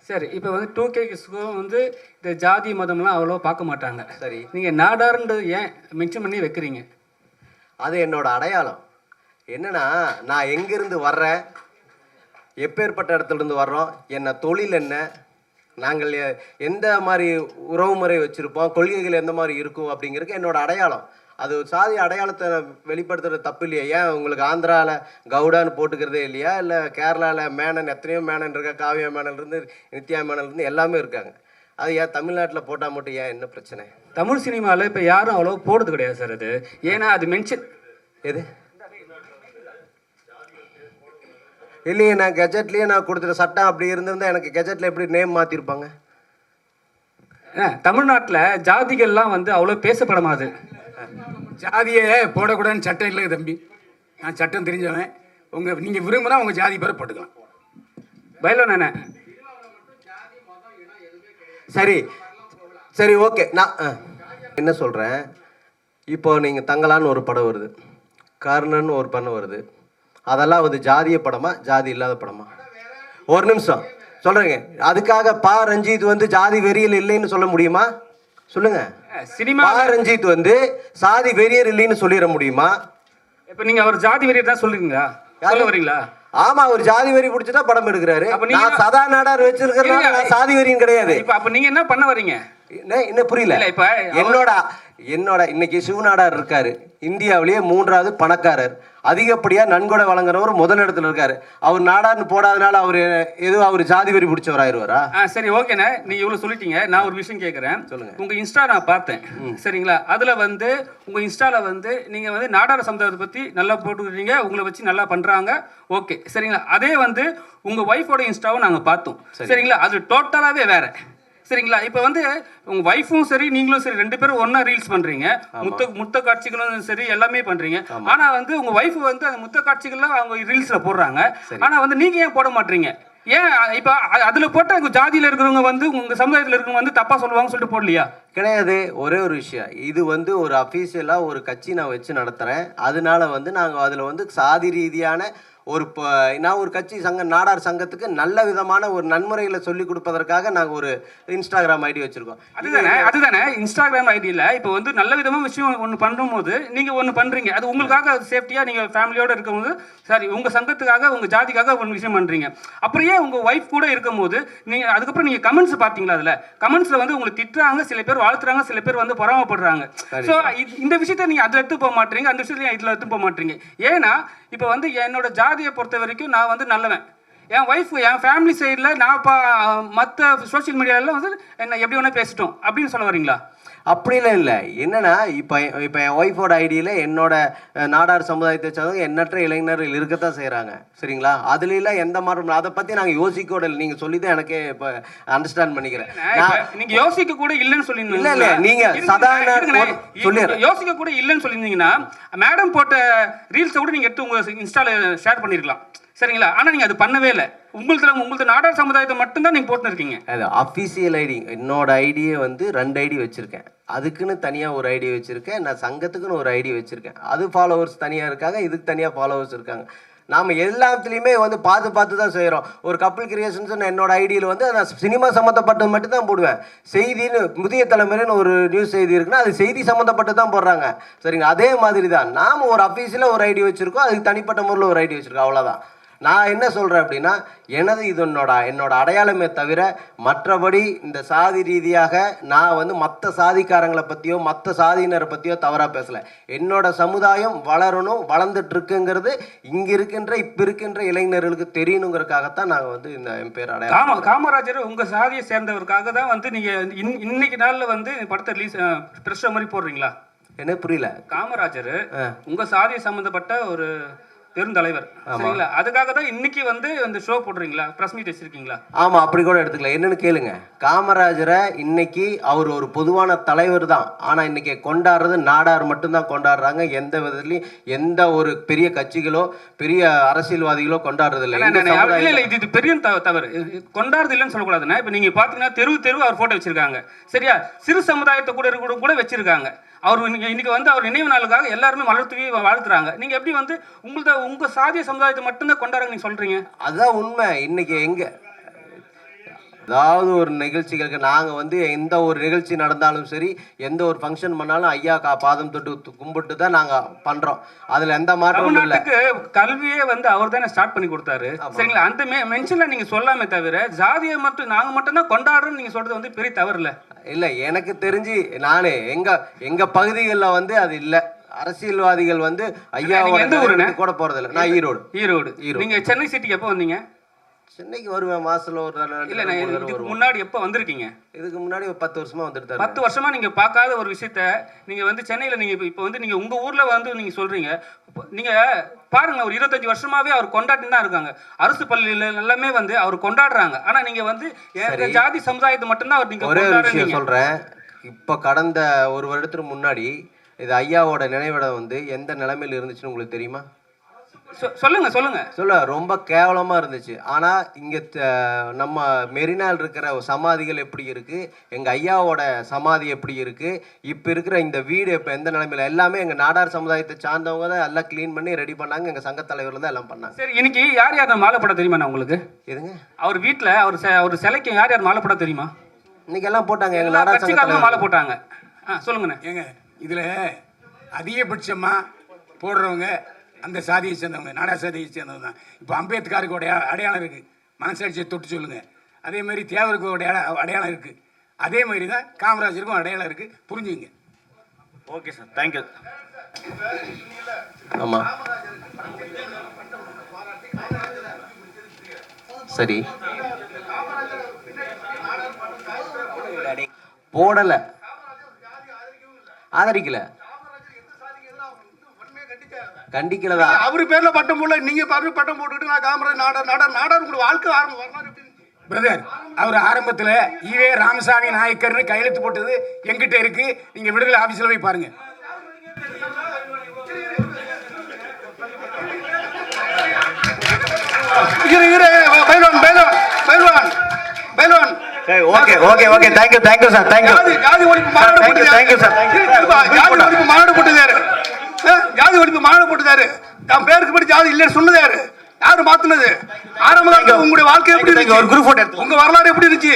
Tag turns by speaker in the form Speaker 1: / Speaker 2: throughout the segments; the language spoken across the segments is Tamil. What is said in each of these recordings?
Speaker 1: சரி, இப்போ வந்து 2K கிட்ஸ்க்கும் வந்து இந்த ஜாதி மதம்லாம் அவ்வளோ பார்க்க மாட்டாங்க.
Speaker 2: சரி,
Speaker 1: நீங்கள் நாடார்ன்றது ஏன் மென்ஷன் பண்ணி வைக்கிறீங்க?
Speaker 2: அது என்னோட அடையாளம். என்னன்னா, நான் எங்கேருந்து வர்றேன், எப்பேற்பட்ட இடத்துல இருந்து வர்றோம், என்ன தொழில் என்ன, நாங்கள் எந்த மாதிரி உறவுமுறை வச்சுருப்போம், கொள்கைகள் எந்த மாதிரி இருக்கும் அப்படிங்கிறதுக்கு என்னோட அடையாளம். அது சாதி அடையாளத்தை வெளிப்படுத்துறது தப்பு இல்லையா? ஏன் உங்களுக்கு ஆந்திராவில் கவுடான்னு போட்டுக்கிறதே இல்லையா? இல்லை கேரளாவில் மேனன், எத்தனையோ மேனன் இருக்கா, காவியா மேனன்லேருந்து நித்யா மேனன்லேருந்து எல்லாமே இருக்காங்க. அது ஏன் தமிழ்நாட்டில் போட்டால் மட்டும் ஏன் என்ன பிரச்சனை?
Speaker 1: தமிழ் சினிமாவில் இப்போ யாரும் அவ்வளோ போடுறது கிடையாது சார் அது. ஏன்னா அது மென்ஷன்
Speaker 2: எது இல்லையே, நான் கெஜெட்லேயே நான் கொடுத்துட்ட சட்டம் அப்படி இருந்திருந்தால் எனக்கு கெஜெட்டில் எப்படி நேம் மாற்றிருப்பாங்க?
Speaker 1: தமிழ்நாட்டில் ஜாதிகள்லாம் வந்து அவ்வளோ பேசப்படமாது.
Speaker 3: ஜாதியை போடக்கூடாதுன்னு சட்டம் இல்லை தம்பி. நான் சட்டம் தெரிஞ்சவன். நீங்கள் விரும்புனா உங்கள் ஜாதி பேரை போட்டுக்கலாம்.
Speaker 1: பயிலோ நானே.
Speaker 2: சரி சரி, ஓகே. நான் என்ன சொல்கிறேன், இப்போ நீங்கள் தங்கலான்னு ஒரு படம் வருது, கர்ணன் ஒரு படம் வருது, அதெல்லாம் வந்து ஜாதிய படமா ஜாதி இல்லாத படமா? ஒரு நிமிஷம் சொல்கிறேங்க. அதுக்காக ரஞ்சித் வந்து ஜாதி வெறியல் இல்லைன்னு சொல்ல முடியுமா? சொல்லுங்க.
Speaker 1: சினிமா
Speaker 2: ரஞ்சித் வந்து சாதி வெறியர் இல்லைன்னு சொல்லிட முடியுமா?
Speaker 1: இப்போ நீங்கள் அவர் ஜாதி வெறியர் தான் சொல்லுவீங்களா? சொல்ல வரீங்களா?
Speaker 2: ஆமா, ஒரு ஜாதி வெறி பிடிச்சதா படம் எடுக்கிறாரு. நான் சதா நாடார் வச்சிருக்கிறேன், சாதி வெறியும் கிடையாது.
Speaker 1: இப்போ அப்போ நீங்க என்ன பண்ண வரீங்க?
Speaker 2: என்ன புரியல? இப்ப என்னோட இன்னைக்கு சிவநாடார் இருக்காரு, இந்தியாவிலேயே 3வது பணக்காரர், அதிகப்படியா நன்கொடை வழங்குறவர் முதலிடத்துல இருக்காரு. அவர் நாடார்னு போடாதனால அவர் ஜாதி வெறி பிடிச்சவர் ஆயிடுவாரா?
Speaker 1: சரி, ஓகேண்ணே, நீங்க இவ்வளவு சொல்லிட்டீங்க. நான் ஒரு விஷயம் கேட்கறேன். சொல்லுங்க. உங்க இன்ஸ்டா நான் பார்த்தேன், சரிங்களா? அதுல வந்து உங்க இன்ஸ்டால வந்து நீங்க வந்து நாடார் சமுதாயத்தை பத்தி நல்லா போட்டுக்கிறீங்க, உங்களை வச்சு நல்லா பண்றாங்க, ஓகே, சரிங்களா? அதே வந்து உங்க ஒய்ஃபோட இன்ஸ்டாவும் நாங்க பார்த்தோம், சரிங்களா? அது டோட்டலாவே வேற, சரிங்களா? இப்போ வந்து உங்க ஒய்ஃபும் சரி நீங்களும் சரி 2 பேரும் ஒன்னா ரீல்ஸ் பண்றீங்க, முத்த காட்சிகளும் சரி எல்லாமே பண்றீங்க. ஆனா வந்து உங்க ஒய்ஃப் வந்து அந்த முத்த காட்சிகள்லாம் அவங்க ரீல்ஸ்ல போடுறாங்க. ஆனா வந்து நீங்க ஏன் போட மாட்டீங்க? ஏன் இப்ப அதுல போட்ட உங்க ஜாதியில இருக்கிறவங்க வந்து உங்க சமுதாயத்துல இருக்கிறவங்க வந்து தப்பா சொல்லுவாங்கன்னு சொல்லிட்டு போடலையா?
Speaker 2: கிடையாது. ஒரே ஒரு விஷயம், இது வந்து ஒரு அஃபீஷியலா ஒரு கட்சி நான் வச்சு நடத்துறேன். அதனால வந்து நாங்க அதுல வந்து சாதி ரீதியான நான் ஒரு கட்சி நாடார் சங்கத்துக்கு நல்ல விதமான ஒரு நன்முறைகளை சொல்லி கொடுப்பதற்காக நாங்கள் ஒரு இன்ஸ்டாகிராம் ஐடி வச்சிருக்கோம்.
Speaker 1: அதுதானே இன்ஸ்டாகிராம் ஐடியில் இப்போ வந்து நல்ல விதமாக விஷயம் ஒன்று பண்ணும்போது நீங்கள் ஒன்று பண்ணுறீங்க, அது உங்களுக்காக சேஃப்டியாக நீங்கள் ஃபேமிலியோடு இருக்கும்போது, சரி உங்கள் சங்கத்துக்காக உங்கள் ஜாதிக்காக ஒரு விஷயம் பண்ணுறீங்க. அப்படியே உங்கள் ஒய்ஃப் கூட இருக்கும்போது நீங்கள் அதுக்கப்புறம் நீங்கள் கமெண்ட்ஸ் பார்த்தீங்களா? அதில் கமெண்ட்ஸில் வந்து உங்களை திட்டுறாங்க, சில பேர் வாழ்த்துறாங்க, சில பேர் வந்து பொறாமப்படுறாங்க. ஸோ இந்த விஷயத்த நீங்கள் அதில் எடுத்து போக மாட்டீங்க, அந்த விஷயத்துல இதில் எடுத்து போக மாட்டீங்க. ஏன்னா இப்போ வந்து என்னோட ஜாதியை பொறுத்த வரைக்கும் நான் வந்து நல்லவன், என் ஒய்ஃப் என் ஃபேமிலி சைடில் நான் மற்ற சோஷியல் மீடியாவில் வந்து என்ன எப்படி வேணால் பேசிட்டோம் அப்படின்னு சொல்ல வரீங்களா?
Speaker 2: அப்படிலாம் இல்லை. என்னன்னா இப்போ என் ஒய்ஃபோட ஐடியில் என்னோட நாடார் சமுதாயத்தை சேர்ந்தவங்க எண்ணற்ற இளைஞர்கள் இருக்கத்தான் செய்கிறாங்க, சரிங்களா? அதுலாம் எந்த மாற்றம் அதை பற்றி நாங்கள் யோசிக்க கூட இல்லை. நீங்கள் சொல்லி தான் எனக்கே இப்போ அண்டர்ஸ்டாண்ட் பண்ணிக்கிறேன்.
Speaker 1: நீங்கள் யோசிக்க கூட இல்லைன்னு சொல்லியிருந்தீங்க.
Speaker 2: இல்லை இல்லை, நீங்கள் சாதாரண சொல்லி
Speaker 1: யோசிக்க கூட இல்லைன்னு சொல்லியிருந்தீங்கன்னா மேடம் போட்ட ரீல்ஸை கூட நீங்கள் எடுத்து உங்கள் இன்ஸ்டாவில் ஷேர் பண்ணியிருக்கலாம், சரிங்களா? ஆனால் நீங்கள் அது பண்ணவே இல்லை. உங்களுக்கு நாடார் சமுதாயத்தை மட்டும்தான் நீங்கள் போட்டு இருக்கீங்க.
Speaker 2: அது அஃபீஷியல் ஐடி. என்னோட ஐடியை வந்து 2 ஐடி வச்சுருக்கேன். அதுக்குன்னு தனியாக ஒரு ஐடி வச்சுருக்கேன், நான் சங்கத்துக்குன்னு ஒரு ஐடி வச்சுருக்கேன். அது ஃபாலோவர்ஸ் தனியாக இருக்காங்க, இதுக்கு தனியாக ஃபாலோவர்ஸ் இருக்காங்க. நாம் எல்லாத்துலேயுமே வந்து பார்த்து தான் செய்கிறோம். ஒரு கப்புள் கிரியேஷன்ஸ் என்னோட ஐடியில் வந்து நான் சினிமா சம்மந்தப்பட்டது மட்டும் தான் போடுவேன். செய்தின்னு புதிய தலைமுறைன்னு ஒரு நியூஸ் செய்தி இருக்குன்னா அது செய்தி சம்மந்தப்பட்டு தான் போடுறாங்க, சரிங்க? அதே மாதிரி தான் நாம் ஒரு அஃபீஷியலாக ஒரு ஐடி வச்சுருக்கோம், அதுக்கு தனிப்பட்ட முறையில் ஒரு ஐடி வச்சுருக்கோம், அவ்வளோதான். நான் என்ன சொல்கிறேன் அப்படின்னா, இது என்னோட அடையாளமே தவிர மற்றபடி இந்த சாதி ரீதியாக நான் வந்து மற்ற சாதிக்காரங்களை பற்றியோ மற்ற சாதியினரை பற்றியோ தவறாக பேசலை. என்னோட சமுதாயம் வளரணும், வளர்ந்துட்டு இருக்குங்கிறது இப்போ இருக்கின்ற இளைஞர்களுக்கு தெரியணுங்கிறதுக்காகத்தான் நாங்கள் வந்து இந்த என் பேர் அடையாளம்.
Speaker 1: காமராஜர் உங்கள் சாதியை சேர்ந்தவருக்காக தான் வந்து நீங்கள் இன்னைக்கு நாளில் வந்து படத்தை ரிலீஸ் ப்ரெஷ் மாதிரி போடுறீங்களா?
Speaker 2: என்ன புரியல?
Speaker 1: காமராஜர் உங்கள் சாதியை சம்மந்தப்பட்ட ஒரு பெருந்தலைவர், சரிங்களா? அதுக்காக தான் இன்னைக்கு வந்து அந்த ஷோ போடுறீங்களா, பிரஸ் மீட் வச்சிருக்கீங்களா?
Speaker 2: ஆமா, அப்படி கூட எடுத்துக்கலாம். என்னன்னு கேளுங்க. காமராஜரை இன்னைக்கு அவர் ஒரு பொதுவான தலைவர் தான், ஆனா இன்னைக்கு கொண்டாடுறது நாடார் மட்டும்தான் கொண்டாடுறாங்க. எந்த விதத்துலயும் எந்த ஒரு பெரிய கட்சிகளோ பெரிய அரசியல்வாதிகளோ கொண்டாடுறது இல்லை.
Speaker 1: இது பெரிய தவறு. கொண்டாடுறது இல்லைன்னு சொல்லக்கூடாதுன்னா, இப்ப நீங்க பாத்தீங்கன்னா தெரு அவர் போட்டோ வச்சிருக்காங்க, சரியா? சிறு சமுதாயத்தை கூட வச்சிருக்காங்க. அவர் இன்னைக்கு வந்து அவர் நினைவு நாளுக்காக எல்லாருமே மலர்த்துவி வாழ்த்துறாங்க. நீங்க எப்படி வந்து உங்க சாதிய சமுதாயத்தை மட்டும்தான் கொண்டாடுறாங்க நீங்க சொல்றீங்க?
Speaker 2: அதுதான் உண்மை. இன்னைக்கு எங்க ஏதாவது ஒரு நிகழ்ச்சிகளுக்கு நாங்கள் வந்து எந்த ஒரு நிகழ்ச்சி நடந்தாலும் சரி, எந்த ஒரு ஃபங்க்ஷன் பண்ணாலும் ஐயா பாதம் தொட்டு கும்பிட்டு தான் நாங்கள் பண்ணுறோம். அதில் எந்த மாற்றமும் இல்லை.
Speaker 1: தமிழ்நாட்டுக்கு கல்வியே வந்து அவர் தானே ஸ்டார்ட் பண்ணி கொடுத்தாரு. சரிங்களா? அந்த மென்ஷன்ல நீங்க சொல்லாமே தவிர ஜாதியை மட்டும் நாங்க மட்டும் தான் கொண்டாடுறோம்னு நீங்க சொல்றது வந்து பெரிய தவறு இல்ல.
Speaker 2: இல்லை, எனக்கு தெரிஞ்சு நானே எங்க பகுதிகளில் வந்து அது இல்லை. அரசியல்வாதிகள் வந்து ஐயாவோட கூட போறதில்லை. நான் ஈரோடு.
Speaker 1: நீங்க சென்னை சிட்டிக்கு எப்போ வந்தீங்க?
Speaker 2: சென்னைக்கு வருவேன் மாசத்துல ஒரு
Speaker 1: இல்ல. இதுக்கு முன்னாடி எப்போ வந்திருக்கீங்க?
Speaker 2: இதுக்கு முன்னாடி ஒரு 10 வருஷமா வந்துட்டு
Speaker 1: 10 வருஷமா நீங்க பார்க்காத ஒரு விஷயத்த நீங்க வந்து சென்னையில நீங்க இப்போ வந்து நீங்க உங்க ஊர்ல வந்து நீங்க சொல்றீங்க. நீங்க பாருங்க, ஒரு 25 வருஷமாவே அவர் கொண்டாடி தான் இருக்காங்க. அரசு பள்ளியில எல்லாமே வந்து அவர் கொண்டாடுறாங்க. ஆனா நீங்க வந்து ஜாதி சமுதாயத்தை மட்டும்தான் அவர் நீங்க
Speaker 2: ஒரே ஒரு விஷயம் சொல்றேன். இப்ப கடந்த ஒரு வருடத்துக்கு முன்னாடி இது ஐயாவோட நினைவிடம் வந்து எந்த நிலைமையில இருந்துச்சுன்னு உங்களுக்கு தெரியுமா? சொல்ல ரொம்ப கேவலமா இருந்துச்சு. ஆனா இங்க நம்ம மெரினால் இருக்கிற சமாதிகள் எப்படி இருக்கு, எங்க ஐயாவோட சமாதி எப்படி இருக்கு, இப்ப இருக்கிற இந்த வீடு இப்ப எந்த நிலைமையில, எல்லாமே எங்க நாடார் சமுதாயத்தை சார்ந்தவங்க தான் எல்லாம் கிளீன் பண்ணி ரெடி பண்ணாங்க. எங்க சங்க தலைவர்கள் தான் எல்லாம் பண்ணாங்க.
Speaker 1: சரி, இன்னைக்கு யார் யார் மாலை போட தெரியுமா உங்களுக்கு?
Speaker 2: எதுங்க? அவர்
Speaker 1: வீட்டுல அவர் சிலைக்கு யார் யார் மாலை போட தெரியுமா?
Speaker 2: இன்னைக்கு எல்லாம் போட்டாங்க. எங்க நாடார் சங்க
Speaker 1: மாலை போட்டாங்க. சொல்லுங்கண்ணே.
Speaker 3: ஏங்க இதுல அதிகபட்சமா போடுறவங்க அந்த சாதியை சேர்ந்தவங்க, நாடார் சாதியை சேர்ந்தவங்க தான். இப்போ அம்பேத்கருக்கு அடையாளம் இருக்கு, மனசாட்சியை தொட்டு சொல்லுங்க. அதே மாதிரி தேவருக்கு அடையாளம் இருக்கு. அதே மாதிரி தான் காமராஜருக்கும் அடையாளம் இருக்கு. புரிஞ்சுங்க.
Speaker 1: Okay sir, thank you.
Speaker 2: ஆமா, சரி, போடல, ஆதரிக்கல, கண்டிக்கலதான்.
Speaker 3: அவரு பேர்ல பட்டம் போடல, நீங்க பட்டம் போட்டுட்டு நான் காமராஜ் நாடார் உங்களுக்கு வாழ்க்கை ஆரம்பம். பிரதர், அவர் ஆரம்பத்துல ஈவே ராமசாமி நாயக்கர்னு கையெழுத்து போட்டது எங்கிட்ட இருக்கு. நீங்க விடுதலை ஆபீஸ்ல போய் பாருங்க.
Speaker 2: Okay, thank you sir.
Speaker 3: ஜாதி ஒழிப்பு மாநாடு போட்டுதாரு. ஜாதி ஒழிப்பு மாநாடு போட்டுதாரு. நான் பேருக்கு படி ஜாதி இல்லைன்னு சொன்னது யாரு? யாரு மாத்துனது? ஆரம்ப காலத்துல உங்களுடைய வாழ்க்கை எப்படி இருந்துச்சு? ஒரு குரூப் போட்டோ எடுத்து உங்க வரலாறு எப்படி இருந்துச்சு?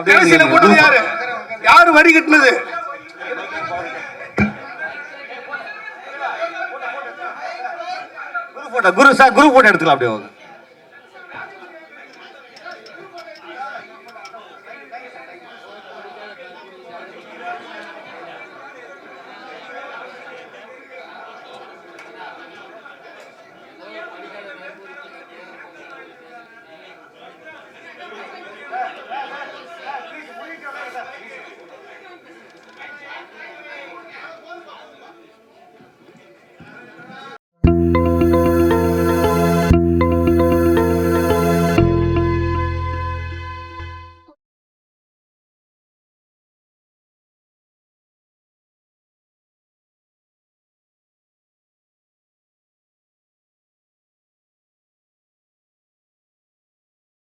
Speaker 3: திரைசீல போட்டது யாரு? யாரு வரி கட்டினது?
Speaker 2: குரூப் போட்டோ எடுத்துக்கலாம் அப்படியே.